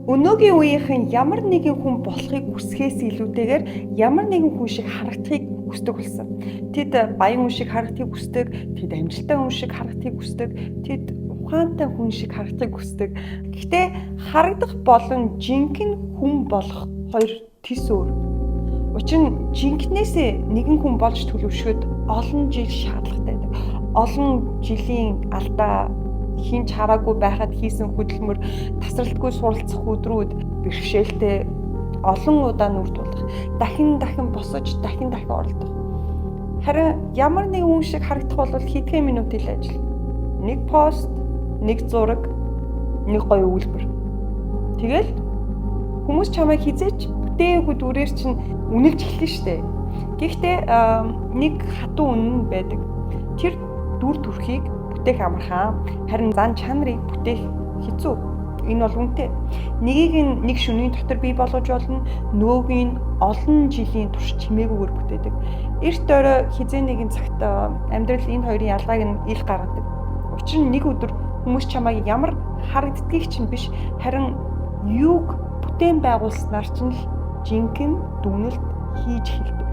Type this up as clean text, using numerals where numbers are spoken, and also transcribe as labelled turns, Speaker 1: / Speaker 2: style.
Speaker 1: Өнөөгийн үеийнхэн ямар нэгэн хүн болохыг хүсэхээс илүүтэйгээр ямар нэгэн хүн шиг харагдахыг хүсдэг болсон. Тэд баян хүн шиг харагдахыг хүсдэг, тэд амжилттай хүн шиг харагдахыг хүсдэг, тэд ухаантай хүн шиг харагдахыг хүсдэг. Гэхдээ харагдах болон жинхэнэ хүн болох хоёр тис өөр. Учир нь жинхнээсээ нэгэн хүн болж төлөвшөхөд олон жил шаардлагатай байдаг. Олон жилийн алдаа хинч хараагүй байхад хийсэн хөдөлмөр, тасралтгүй суралцах өдрүүд, бэрхшээлтэй олон удаа нүрд тулах, дахин босож, дахин оролдох. Харин ямар нэгэн хүн шиг харагдах бол хэдхэн минут ил ажил. Нэг пост, нэг зураг, нэг гоё үйлбэр. Тэгэл хүмүүс чамайг хизээч бүтээгүй дүрээр чинь үнэлж эхэлнэ штэ. Гэхдээ нэг хатуу үнэн байдаг. Тэр дүр төрхийг бүтээх амархан, харин зан чанарыг бүтээх хэцүү. Энэ бол үнэтэй. Нэгийг нэг шөнийн дотор бий болгож болно, нөгөөгийг нь олон жилийн турш чимээгүйгээр бүтээдэг. Эрт орой хизээ нэгэн цагт амьдрал энэ хоёрын ялгааг нь ил гаргадаг. Учир нь нэг өдөр хүмүүс чамайг ямар харагддгийг чинь биш, харин юуг бүтээн байгуулснаар чинь л жинхэнэ дүгнэлт хийж эхэлдэг.